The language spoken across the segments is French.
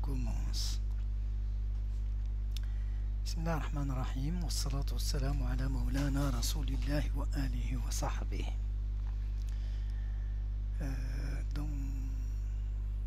commence. Bismillah ar-Rahman ar-Rahim, wa salatu wa salamu ala maulana rasulillahi wa alihi wa sahbihi. Dans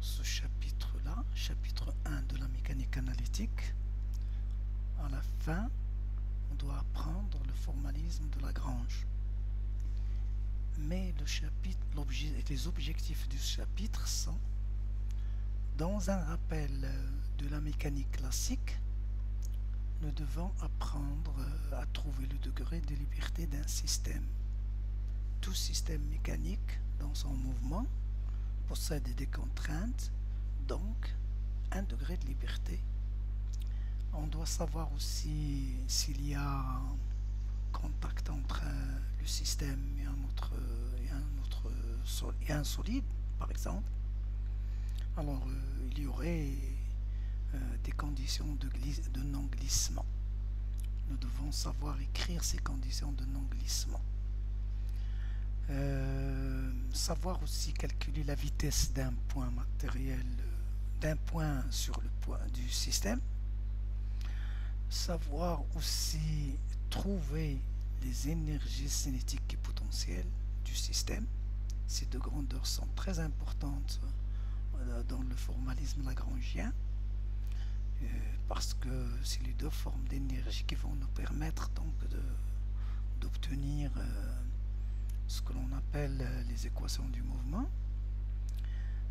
ce chapitre-là, chapitre 1 de la mécanique analytique, à la fin, on doit apprendre le formalisme de Lagrange. Mais le chapitre, les objectifs du chapitre sont, dans un rappel de la mécanique classique, nous devons apprendre à trouver le degré de liberté d'un système. Tout système mécanique, dans son mouvement, possède des contraintes, donc un degré de liberté. On doit savoir aussi s'il y a un contact entre le système et un solide, par exemple. Alors, il y aurait des conditions de non-glissement. Nous devons savoir écrire ces conditions de non-glissement. Savoir aussi calculer la vitesse d'un point matériel, d'un point sur le point du système. Savoir aussi trouver les énergies cinétiques et potentielles du système. Ces deux grandeurs sont très importantes dans le formalisme lagrangien, parce que c'est les deux formes d'énergie qui vont nous permettre donc d'obtenir ce que l'on appelle les équations du mouvement.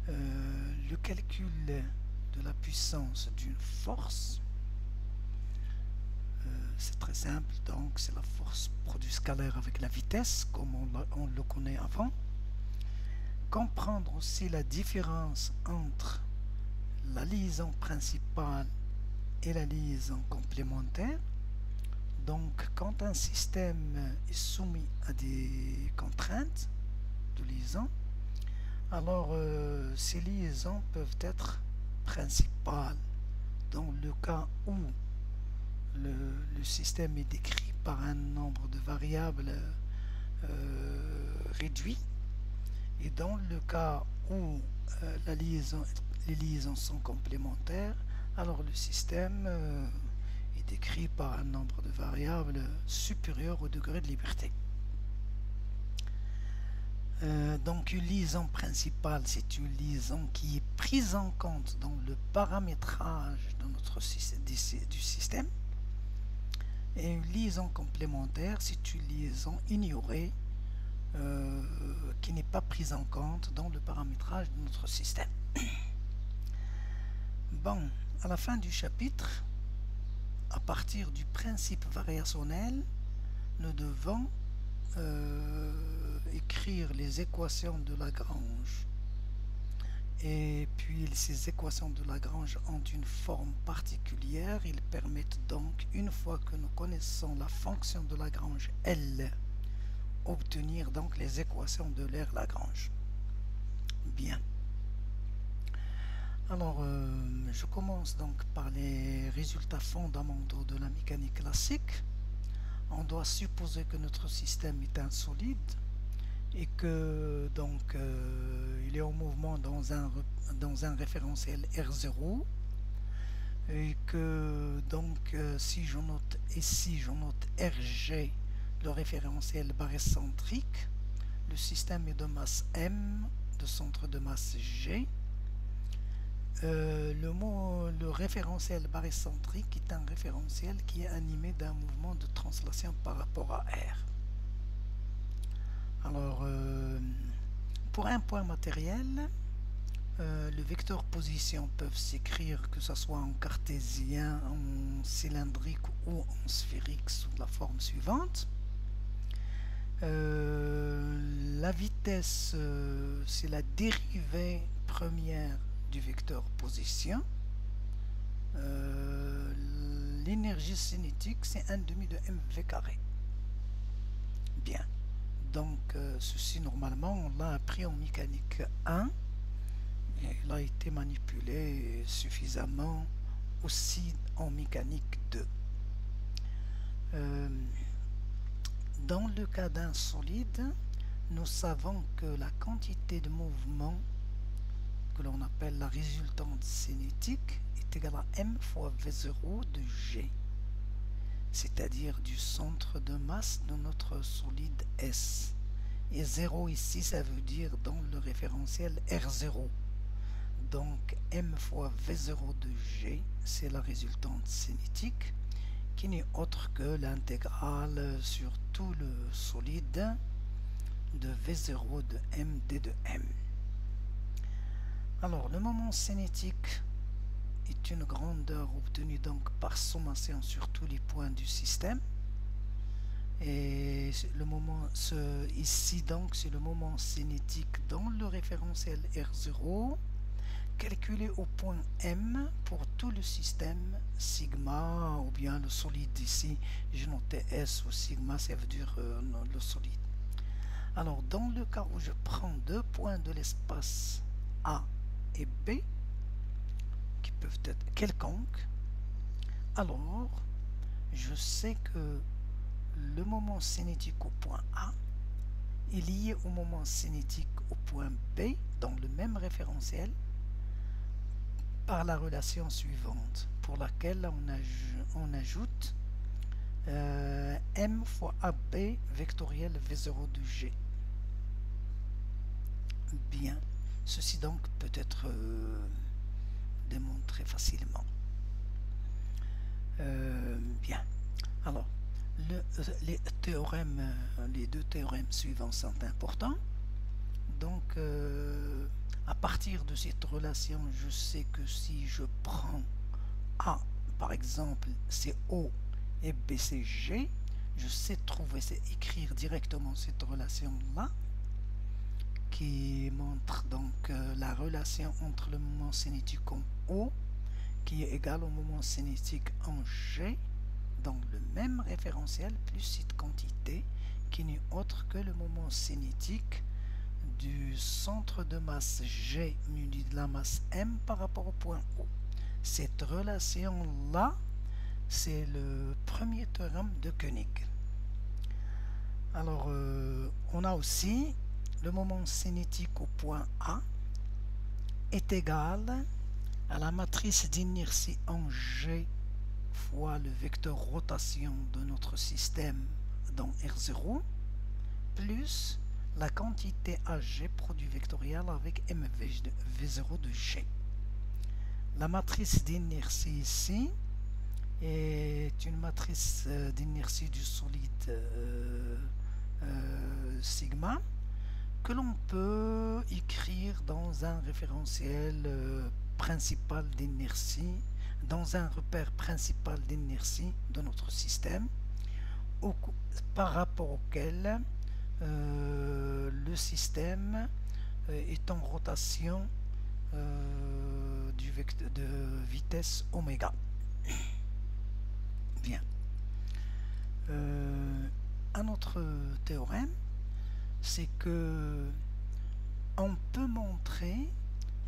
Le calcul de la puissance d'une force, c'est très simple, donc c'est la force produit scalaire avec la vitesse, comme on le connaît avant. Comprendre aussi la différence entre la liaison principale et la liaison complémentaire. Donc, quand un système est soumis à des contraintes de liaison, alors ces liaisons peuvent être principales. Dans le cas où le système est décrit par un nombre de variables réduit, et dans le cas où les liaisons sont complémentaires, alors le système est décrit par un nombre de variables supérieur au degré de liberté. Donc une liaison principale, c'est une liaison qui est prise en compte dans le paramétrage de du système. Et une liaison complémentaire, c'est une liaison ignorée qui n'est pas prise en compte dans le paramétrage de notre système. Bon, à la fin du chapitre, à partir du principe variationnel, nous devons écrire les équations de Lagrange. Et puis ces équations de Lagrange ont une forme particulière. Ils permettent donc, une fois que nous connaissons la fonction de Lagrange L, obtenir donc les équations de l'aire Lagrange. Bien. Alors, je commence donc par les résultats fondamentaux de la mécanique classique. On doit supposer que notre système est un solide et que donc il est en mouvement dans un référentiel R0, et que donc si je note ici, je note RG, le référentiel barycentrique, le système est de masse M, de centre de masse G. Le référentiel barycentrique est un référentiel qui est animé d'un mouvement de translation par rapport à R. Alors, pour un point matériel, le vecteur position peuvent s'écrire que ce soit en cartésien, en cylindrique ou en sphérique sous la forme suivante. La vitesse, c'est la dérivée première du vecteur position. L'énergie cinétique, c'est 1/2 de mv carré. Bien. Donc, ceci, normalement, on l'a appris en mécanique 1. Et il a été manipulé suffisamment aussi en mécanique 2. Dans le cas d'un solide, nous savons que la quantité de mouvement que l'on appelle la résultante cinétique est égal à m fois V0 de G, c'est-à-dire du centre de masse de notre solide S. Et 0 ici, ça veut dire dans le référentiel R0. Donc m fois V0 de G, c'est la résultante cinétique, qui n'est autre que l'intégrale sur tout le solide de V0 de m d de m. Alors, le moment cinétique est une grandeur obtenue donc par sommation sur tous les points du système. Et le moment, ici donc, c'est le moment cinétique dans le référentiel R0, calculé au point M pour tout le système sigma, ou bien le solide ici, j'ai noté S ou sigma, ça veut dire le solide. Alors, dans le cas où je prends deux points de l'espace A et B, qui peuvent être quelconques, alors je sais que le moment cinétique au point A est lié au moment cinétique au point B dans le même référentiel par la relation suivante, pour laquelle on ajoute m fois AB vectoriel V0 de G. Bien, ceci donc peut être démontré facilement. Bien, alors les deux théorèmes suivants sont importants. Donc à partir de cette relation, je sais que si je prends A par exemple c'est O et B c'est G, je sais trouver, c'est écrire directement cette relation là qui montre donc la relation entre le moment cinétique en O qui est égal au moment cinétique en G dans le même référentiel plus cette quantité qui n'est autre que le moment cinétique du centre de masse G muni de la masse M par rapport au point O. Cette relation-là, c'est le premier théorème de Koenig. Alors, on a aussi le moment cinétique au point A est égal à la matrice d'inertie en G fois le vecteur rotation de notre système dans R0 plus la quantité AG produit vectoriel avec MV0 de G. La matrice d'inertie ici est une matrice d'inertie du solide sigma que l'on peut écrire dans un référentiel principal d'inertie, dans un repère principal d'inertie de notre système, par rapport auquel le système est en rotation de vitesse oméga. Bien. Un autre théorème, c'est que on peut montrer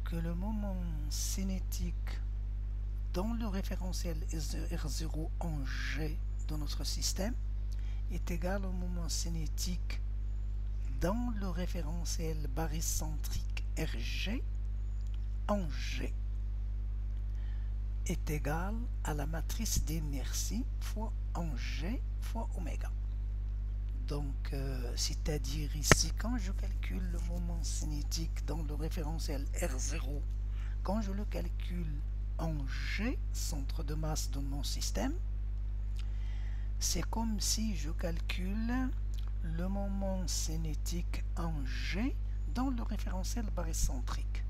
que le moment cinétique dans le référentiel R0 en G de notre système est égal au moment cinétique dans le référentiel barycentrique RG en G est égal à la matrice d'inertie fois en G fois oméga. Donc, c'est-à-dire ici, quand je calcule le moment cinétique dans le référentiel R0, quand je le calcule en G, centre de masse de mon système, c'est comme si je calcule le moment cinétique en G dans le référentiel barycentrique.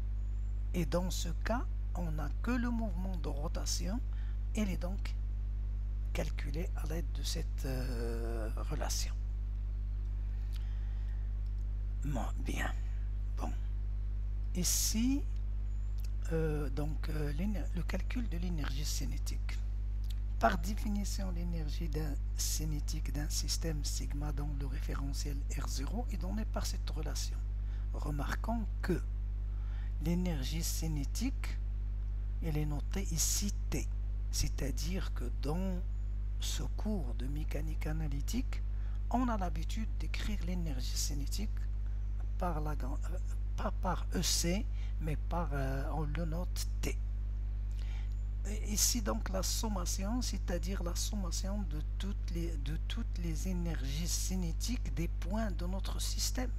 Et dans ce cas, on n'a que le mouvement de rotation, et il est donc calculé à l'aide de cette relation. Bien. Bon. Ici, le calcul de l'énergie cinétique. Par définition, l'énergie cinétique d'un système sigma dans le référentiel R0 est donnée par cette relation. Remarquons que l'énergie cinétique, elle est notée ici T. C'est-à-dire que dans ce cours de mécanique analytique, on a l'habitude d'écrire l'énergie cinétique pas par EC, mais on le note T. ici donc la sommation, c'est-à-dire la sommation de toutes les énergies cinétiques des points de notre système.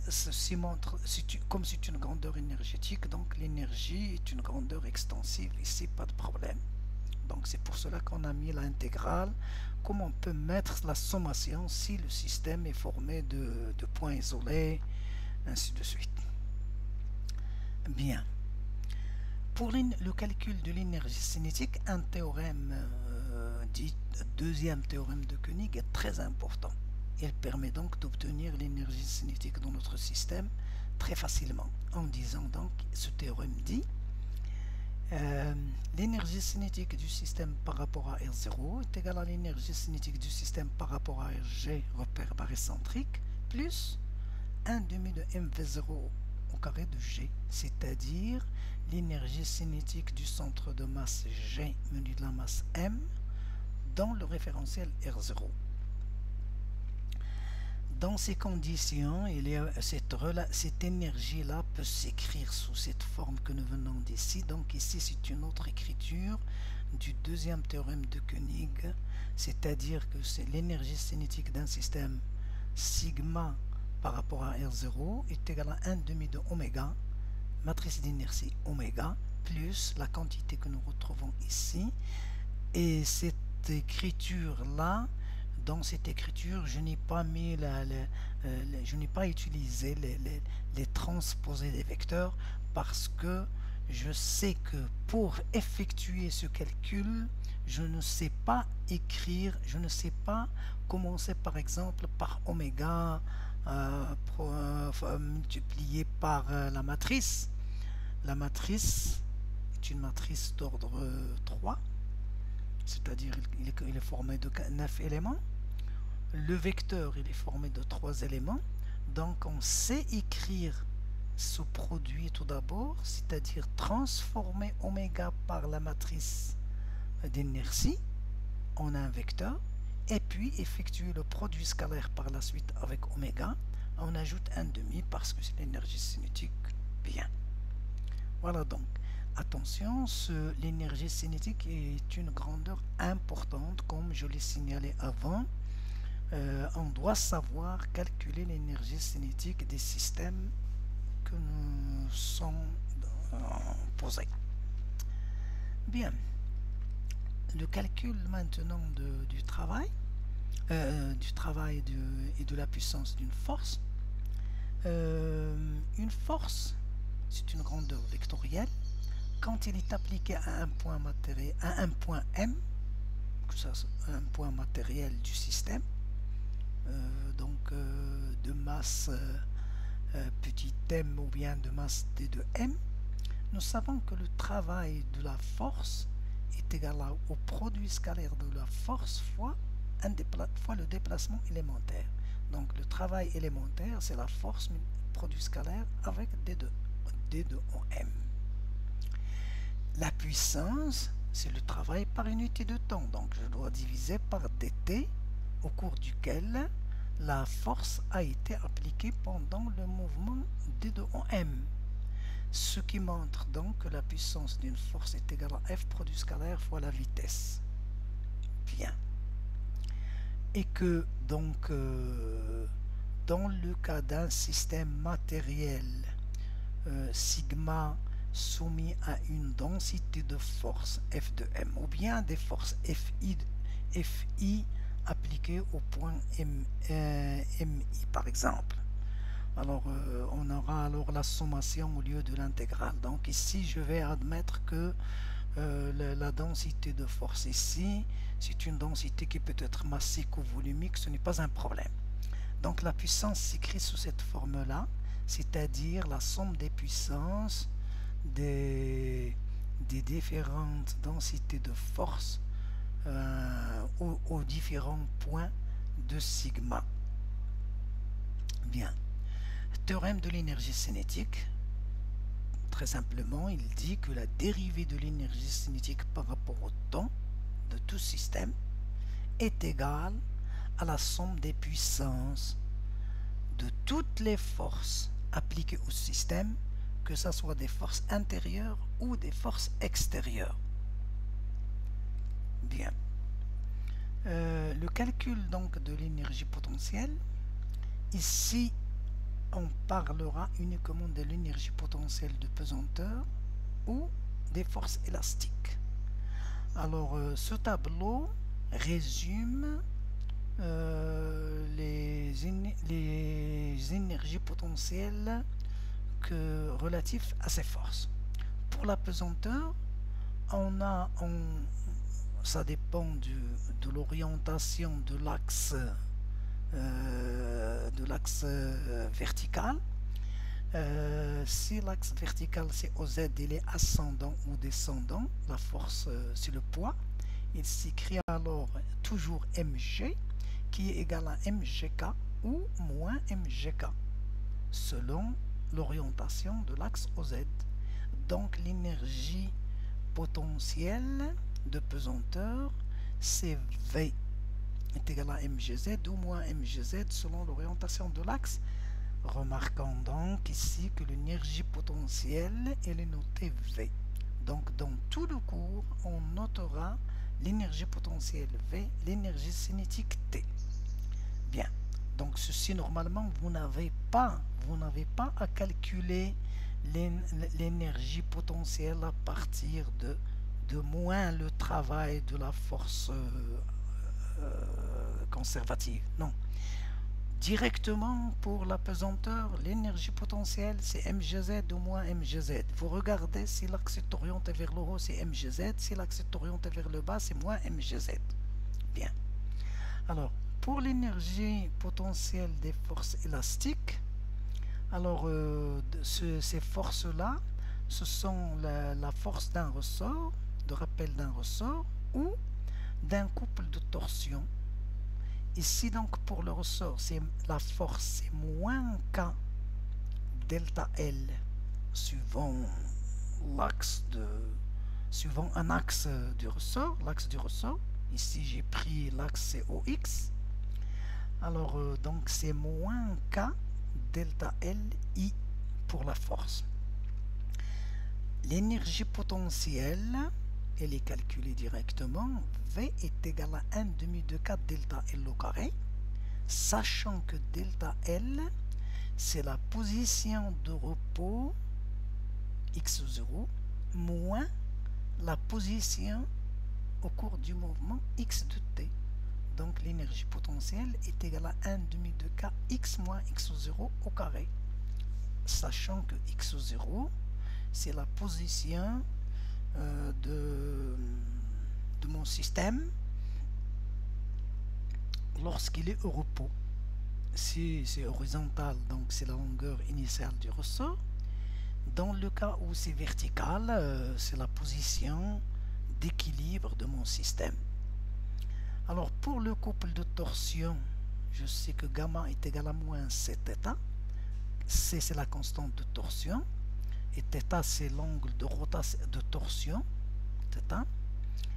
Ceci montre, comme c'est une grandeur énergétique, donc l'énergie est une grandeur extensive, ici pas de problème. Donc c'est pour cela qu'on a mis l'intégrale, comme on peut mettre la sommation si le système est formé de points isolés, ainsi de suite. Bien. Pour le calcul de l'énergie cinétique, un théorème dit deuxième théorème de Koenig est très important. Il permet donc d'obtenir l'énergie cinétique dans notre système très facilement. En disant donc, ce théorème dit l'énergie cinétique du système par rapport à R0 est égale à l'énergie cinétique du système par rapport à RG, repère barycentrique, plus 1 demi de mv0 au carré de G, c'est-à-dire l'énergie cinétique du centre de masse G menu de la masse M dans le référentiel R0. Dans ces conditions, cette énergie-là peut s'écrire sous cette forme que nous venons d'ici. Donc ici, c'est une autre écriture du deuxième théorème de Koenig, c'est-à-dire que c'est l'énergie cinétique d'un système sigma par rapport à R0 est égal à 1 demi de oméga, matrice d'inertie oméga, plus la quantité que nous retrouvons ici. Et cette écriture-là, dans cette écriture, je n'ai pas mis je n'ai pas utilisé les transposés des vecteurs parce que je sais que pour effectuer ce calcul, je ne sais pas écrire, je ne sais pas commencer par exemple par oméga multiplié par la matrice. La matrice est une matrice d'ordre 3, c'est-à-dire il est formé de 9 éléments. Le vecteur, il est formé de 3 éléments. Donc on sait écrire ce produit tout d'abord, c'est-à-dire transformer oméga par la matrice d'inertie en un vecteur, et puis effectuer le produit scalaire par la suite avec oméga. On ajoute un demi parce que c'est l'énergie cinétique. Bien. Voilà donc. Attention, l'énergie cinétique est une grandeur importante, comme je l'ai signalé avant. On doit savoir calculer l'énergie cinétique des systèmes que nous sommes posés. Bien. Le calcul maintenant du travail et de la puissance d'une force. Une force, c'est une grandeur vectorielle. Quand il est appliqué à un point matériel, à un point M, que ça soit un point matériel du système, de masse petit m ou bien de masse d de m, nous savons que le travail de la force est égal au produit scalaire de la force fois le déplacement élémentaire. Donc le travail élémentaire, c'est la force produit scalaire avec d de m. La puissance, c'est le travail par unité de temps. Donc je dois diviser par dt, au cours duquel la force a été appliquée pendant le mouvement d de m. Ce qui montre donc que la puissance d'une force est égale à F produit scalaire fois la vitesse. Bien. Et que donc dans le cas d'un système matériel, sigma soumis à une densité de force F de m, ou bien des forces Fi appliquées au point MI par exemple. Alors on aura alors la sommation au lieu de l'intégrale. Donc ici je vais admettre que la densité de force ici, c'est une densité qui peut être massique ou volumique, ce n'est pas un problème. Donc la puissance s'écrit sous cette forme-là, c'est-à-dire la somme des puissances des différentes densités de force aux différents points de sigma. Bien. Théorème de l'énergie cinétique. Très simplement, il dit que la dérivée de l'énergie cinétique par rapport au temps de tout système est égale à la somme des puissances de toutes les forces appliquées au système que ce soit des forces intérieures ou des forces extérieures. Bien. Le calcul donc de l'énergie potentielle, ici on parlera uniquement de l'énergie potentielle de pesanteur ou des forces élastiques. Alors ce tableau résume les énergies potentielles relatives à ces forces. Pour la pesanteur, ça dépend de l'orientation de l'axe vertical. Si l'axe vertical c'est OZ, il est ascendant ou descendant, la force c'est le poids, il s'écrit alors toujours mg qui est égal à mgk ou moins mgk selon l'orientation de l'axe OZ. Donc l'énergie potentielle de pesanteur c'est V est égal à mgz ou moins mgz selon l'orientation de l'axe. Remarquons donc ici que l'énergie potentielle elle est notée V. Donc dans tout le cours, on notera l'énergie potentielle V, l'énergie cinétique T. Bien. Donc ceci normalement vous n'avez pas à calculer l'énergie potentielle à partir de moins le travail de la force conservative. Non. Directement pour la pesanteur, l'énergie potentielle c'est mgz ou moins mgz. Vous regardez si l'axe est orienté vers le haut c'est mgz, si l'axe est orienté vers le bas c'est moins mgz. Bien. Alors pour l'énergie potentielle des forces élastiques, alors ces forces-là, ce sont la force d'un ressort, de rappel d'un ressort ou d'un couple de torsion. Ici donc pour le ressort, c'est la force c'est moins K delta L suivant un axe du ressort, l'axe du ressort. Ici j'ai pris l'axe COX. Alors donc c'est moins K delta L I pour la force. L'énergie potentielle, elle est calculée directement. V est égal à 1 demi de 4 delta L au carré, sachant que delta L, c'est la position de repos x0 moins la position au cours du mouvement x de t. Donc l'énergie potentielle est égale à 1 demi de k x moins x0 au carré, sachant que x0, c'est la position de mon système lorsqu'il est au repos. Si c'est horizontal, donc c'est la longueur initiale du ressort. Dans le cas où c'est vertical, c'est la position d'équilibre de mon système. Alors pour le couple de torsion, je sais que gamma est égal à moins c-θ. C c'est la constante de torsion et θ c'est l'angle de rotation de torsion, θ.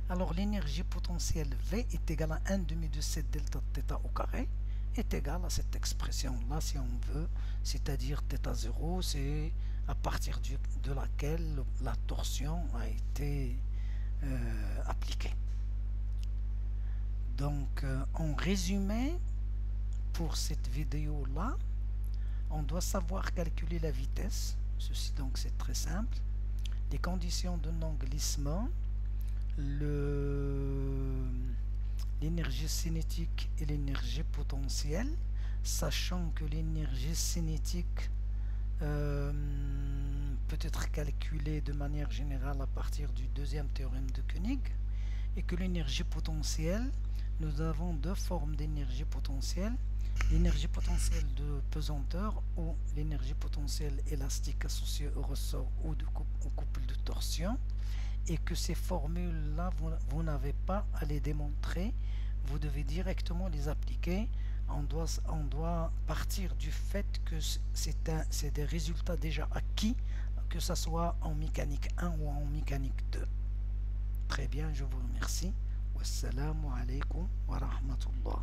Alors l'énergie potentielle V est égale à 1 demi de 7 delta θ au carré est égale à cette expression là si on veut, c'est-à-dire θ0, c'est à partir de laquelle la torsion a été appliquée. Donc en résumé, pour cette vidéo là, on doit savoir calculer la vitesse. Ceci donc c'est très simple. Les conditions de non-glissement, l'énergie cinétique et l'énergie potentielle, sachant que l'énergie cinétique peut être calculée de manière générale à partir du deuxième théorème de Koenig, et que l'énergie potentielle, nous avons deux formes d'énergie potentielle, l'énergie potentielle de pesanteur ou l'énergie potentielle élastique associée au ressort ou au couple de torsion, et que ces formules-là, vous n'avez pas à les démontrer, vous devez directement les appliquer. On doit partir du fait que c'est des résultats déjà acquis, que ce soit en mécanique 1 ou en mécanique 2. Très bien, je vous remercie. Wassalamu alaikum wa rahmatullah.